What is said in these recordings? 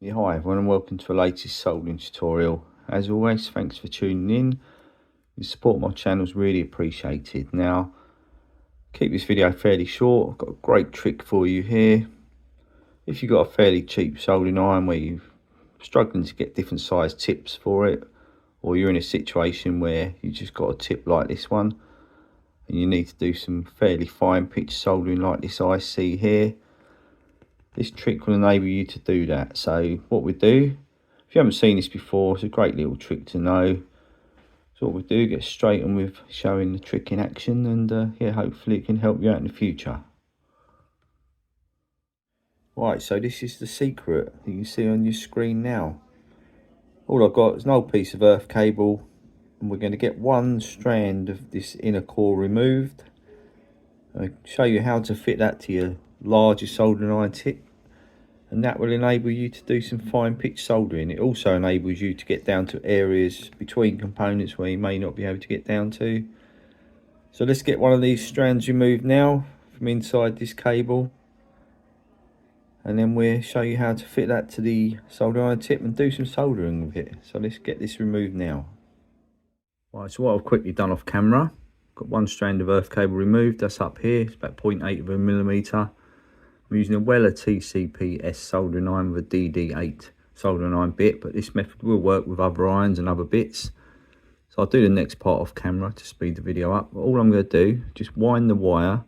Yeah, hi everyone and welcome to the latest soldering tutorial. As always, thanks for tuning in. Your support of my channel is really appreciated. Now, keep this video fairly short. I've got a great trick for you here. If you've got a fairly cheap soldering iron where you're struggling to get different size tips for it, or you're in a situation where you just got a tip like this one and you need to do some fairly fine pitch soldering like this IC here, this trick will enable you to do that. So what we do, if you haven't seen this before, it's a great little trick to know. So what we do, get straight on with showing the trick in action, and yeah, hopefully it can help you out in the future. Right, so this is the secret that you can see on your screen now. All I've got is an old piece of earth cable, and we're going to get one strand of this inner core removed. I'll show you how to fit that to your larger soldering iron tip, and that will enable you to do some fine pitch soldering. It also enables you to get down to areas between components where you may not be able to get down to. So let's get one of these strands removed now from inside this cable, and then we'll show you how to fit that to the soldering iron tip and do some soldering with it. So let's get this removed now. Right, so what I've quickly done off camera, got one strand of earth cable removed. That's up here, it's about 0.8 of a millimetre. I'm using a Weller TCP-S soldering iron with a DD8 soldering iron bit, but this method will work with other irons and other bits. So I'll do the next part off camera to speed the video up. But all I'm going to do, just wind the wire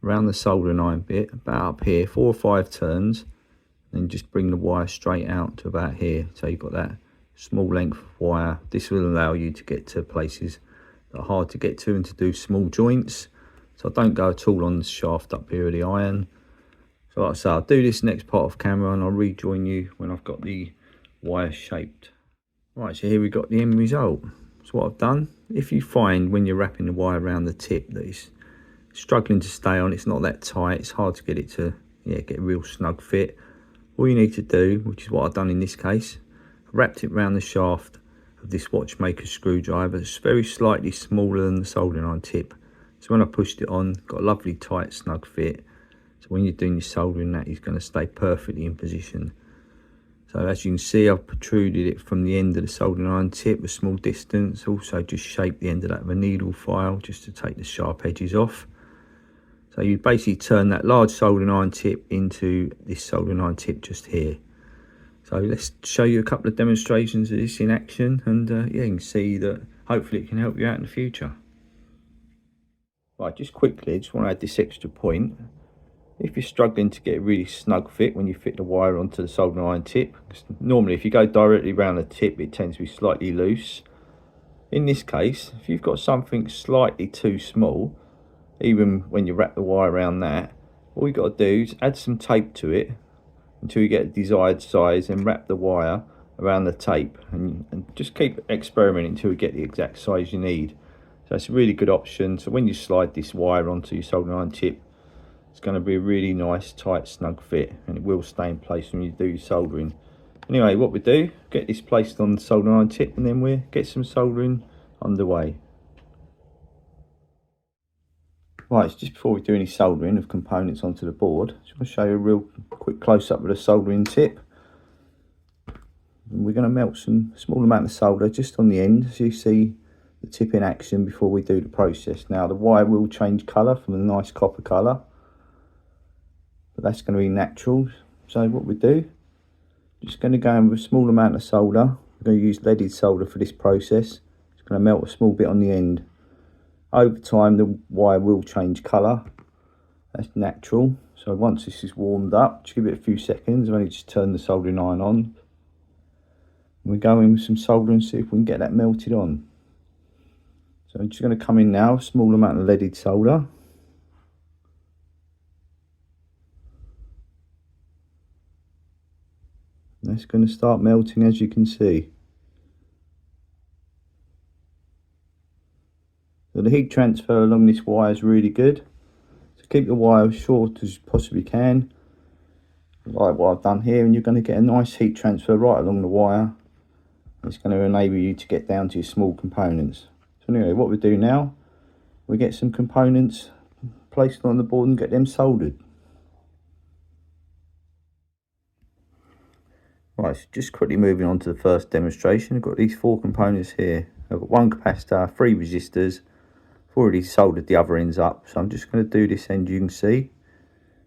around the soldering iron bit, about up here, 4 or 5 turns, and just bring the wire straight out to about here. So you've got that small length of wire. This will allow you to get to places that are hard to get to and to do small joints. So I don't go at all on the shaft up here of the iron. So like I say, I'll do this next part off camera and I'll rejoin you when I've got the wire shaped. Right, so here we've got the end result. So what I've done, if you find when you're wrapping the wire around the tip that it's struggling to stay on, it's not that tight, it's hard to get it to get a real snug fit, all you need to do, which is what I've done in this case, I've wrapped it around the shaft of this watchmaker screwdriver. It's very slightly smaller than the soldering iron tip. So when I pushed it on, got a lovely tight snug fit. So when you're doing your soldering, that is going to stay perfectly in position. So as you can see, I've protruded it from the end of the soldering iron tip a small distance. Also just shaped the end of that with a needle file just to take the sharp edges off. So you basically turn that large soldering iron tip into this soldering iron tip just here. So let's show you a couple of demonstrations of this in action, and yeah, you can see that hopefully it can help you out in the future. Right, just quickly, just want to add this extra point. If you're struggling to get a really snug fit when you fit the wire onto the soldering iron tip, because normally if you go directly around the tip it tends to be slightly loose. In this case, if you've got something slightly too small, even when you wrap the wire around that, all you've got to do is add some tape to it until you get a desired size, and wrap the wire around the tape and just keep experimenting until you get the exact size you need. So it's a really good option. So when you slide this wire onto your soldering iron tip, it's going to be a really nice tight snug fit, and it will stay in place when you do your soldering. Anyway, what we do, get this placed on the soldering iron tip, and then we'll get some soldering underway. Right, so just before we do any soldering of components onto the board, I just want to show you a real quick close-up of the soldering tip. And we're going to melt some small amount of solder just on the end, as you see the tip in action before we do the process. Now the wire will change colour from a nice copper colour, but that's going to be natural. So what we do, just going to go in with a small amount of solder. We're going to use leaded solder for this process. It's going to melt a small bit on the end. Over time the wire will change colour, that's natural. So once this is warmed up, just give it a few seconds. I've only just turned the soldering iron on. We go in with some solder and see if we can get that melted on. So I'm just going to come in now, a small amount of leaded solder. That's going to start melting, as you can see. So the heat transfer along this wire is really good. So keep the wire as short as you possibly can, like what I've done here, and you're going to get a nice heat transfer right along the wire. It's going to enable you to get down to your small components. So anyway, what we do now, we get some components placed on the board and get them soldered. Right, so just quickly moving on to the first demonstration. I've got these 4 components here. I've got 1 capacitor, 3 resistors. I've already soldered the other ends up, so I'm just going to do this end. You can see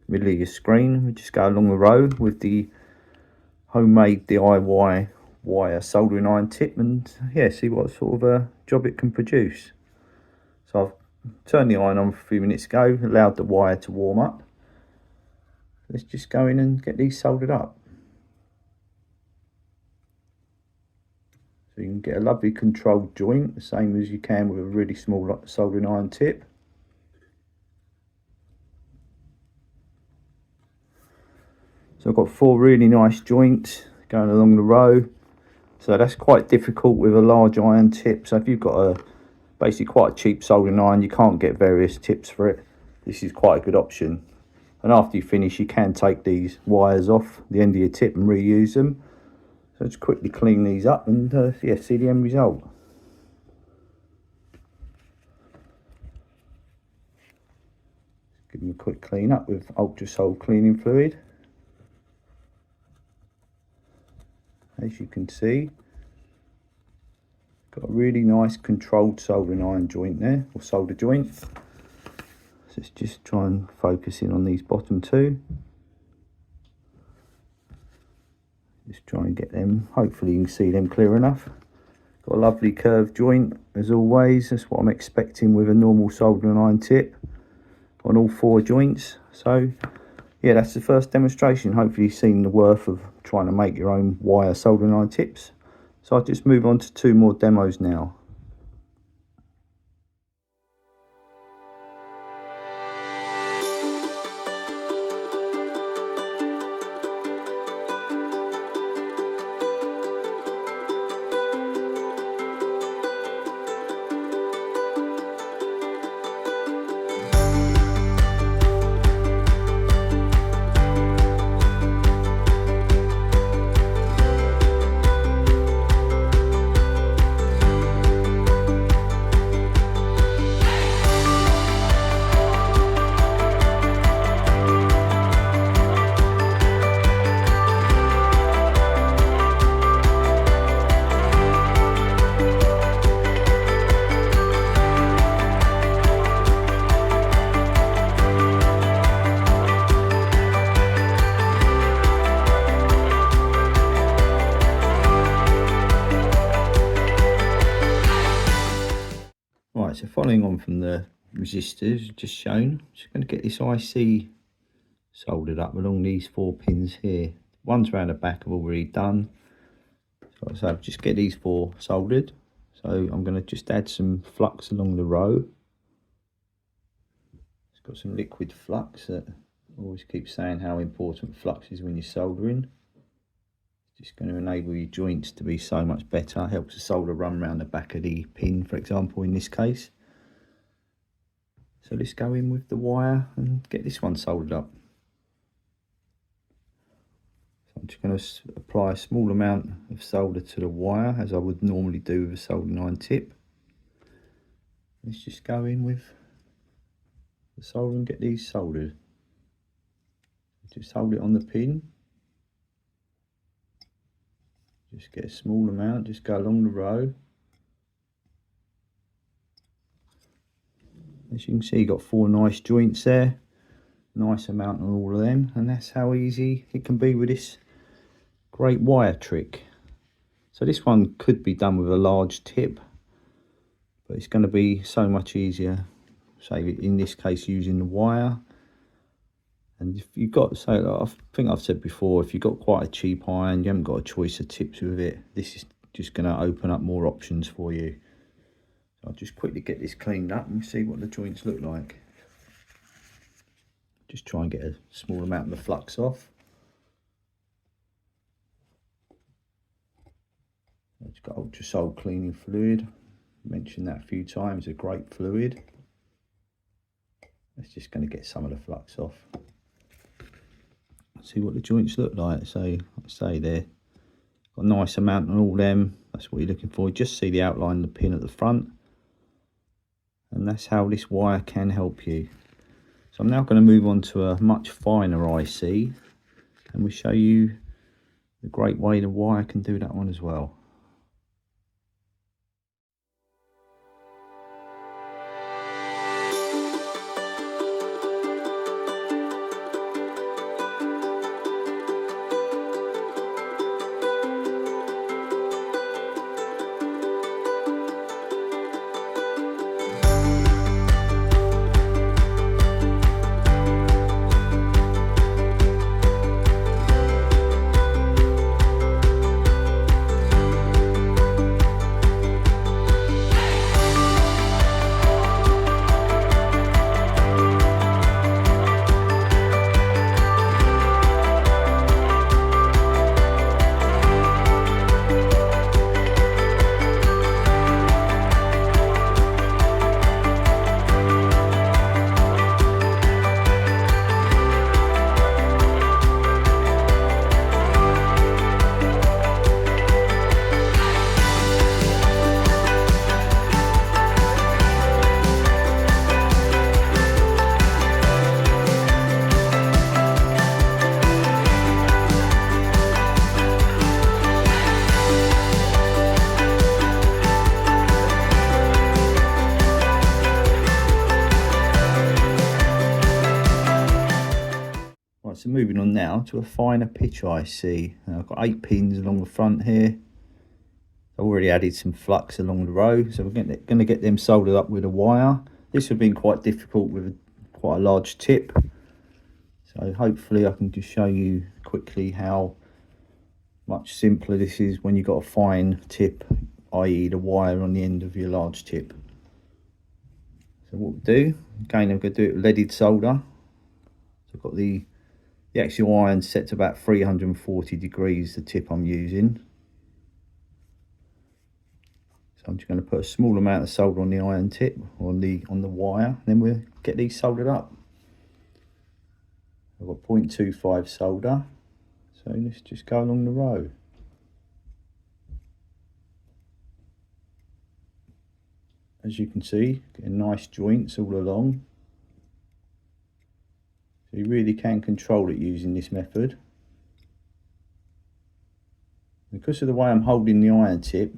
middle of your screen. We just go along the row with the homemade DIY wire soldering iron tip, and yeah, see what sort of a job it can produce. So I've turned the iron on for a few minutes ago, allowed the wire to warm up. Let's just go in and get these soldered up. So you can get a lovely controlled joint, the same as you can with a really small soldering iron tip. So I've got 4 really nice joints going along the row. So that's quite difficult with a large iron tip. So if you've got a basically quite a cheap soldering iron, you can't get various tips for it, this is quite a good option. And after you finish, you can take these wires off the end of your tip and reuse them. So let's quickly clean these up and yeah, see the end result. Give them a quick clean up with ultra sold cleaning fluid. As you can see, got a really nice controlled soldering iron joint there, or solder joint. So let's just try and focus in on these bottom 2. Just try and get them, hopefully you can see them clear enough. Got a lovely curved joint as always. That's what I'm expecting with a normal soldering iron tip on all 4 joints. So yeah, that's the first demonstration. Hopefully you've seen the worth of trying to make your own wire soldering iron tips. So I'll just move on to 2 more demos now. Right, so following on from the resistors just shown, just going to get this IC soldered up along these 4 pins here. Ones around the back I've already done. So just get these 4 soldered. So I'm going to just add some flux along the row. It's got some liquid flux that I always keep saying how important flux is when you're soldering. It's just going to enable your joints to be so much better. Helps the solder run around the back of the pin, for example, in this case. So let's go in with the wire and get this one soldered up. So I'm just going to apply a small amount of solder to the wire, as I would normally do with a soldering iron tip. Let's just go in with the solder and get these soldered. Just hold it on the pin. Just get a small amount, just go along the row. As you can see, you've got 4 nice joints there. Nice amount on all of them, and that's how easy it can be with this great wire trick. So this one could be done with a large tip, but it's going to be so much easier, say in this case using the wire. And if you've got, so I think I've said before, if you've got quite a cheap iron, you haven't got a choice of tips with it, this is just going to open up more options for you. So I'll just quickly get this cleaned up and see what the joints look like. Just try and get a small amount of the flux off. It's got ultra sold cleaning fluid. Mentioned that a few times, a great fluid. It's just going to get some of the flux off. See what the joints look like. So like I say, there got a nice amount on all them. That's what you're looking for. Just see the outline of the pin at the front, and that's how this wire can help you. So I'm now going to move on to a much finer IC, and we'll show you a great way the wire can do that one as well. Right, so moving on now to a finer pitch IC. Now I've got 8 pins along the front here. I've already added some flux along the row, so we're going to get them soldered up with a wire. This has been quite difficult with quite a large tip, so hopefully I can just show you quickly how much simpler this is when you've got a fine tip, i.e. the wire on the end of your large tip. So what we'll do, again I'm going to do it with leaded solder. So I've got the actual iron set to about 340 degrees, the tip I'm using. So I'm just going to put a small amount of solder on the iron tip, on the wire, and then we'll get these soldered up. I've got 0.25 solder, so let's just go along the row. As you can see, getting nice joints all along. So you really can control it using this method. Because of the way I'm holding the iron tip,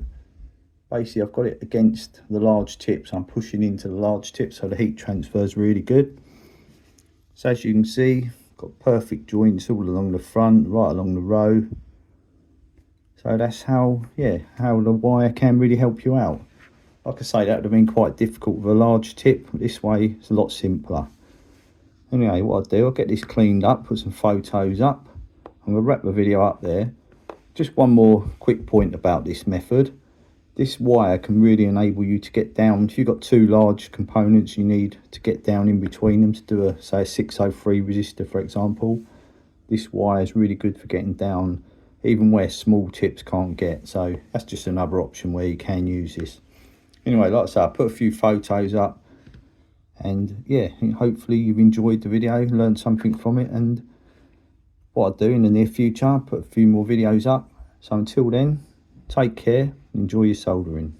basically I've got it against the large tip, so I'm pushing into the large tip so the heat transfer is really good. So as you can see, got perfect joints all along the front, right along the row. So that's how the wire can really help you out. Like I say, that would have been quite difficult with a large tip. This way it's a lot simpler. Anyway, what I'll do, I'll get this cleaned up, put some photos up. I'm going to wrap the video up there. Just one more quick point about this method. This wire can really enable you to get down. If you've got 2 large components you need to get down in between them to do say a 603 resistor, for example, this wire is really good for getting down even where small tips can't get. So that's just another option where you can use this. Anyway, like I say, I put a few photos up, and yeah, hopefully you've enjoyed the video, learned something from it, and what I'll do in the near future, I'll put a few more videos up. So until then, take care, enjoy your soldering.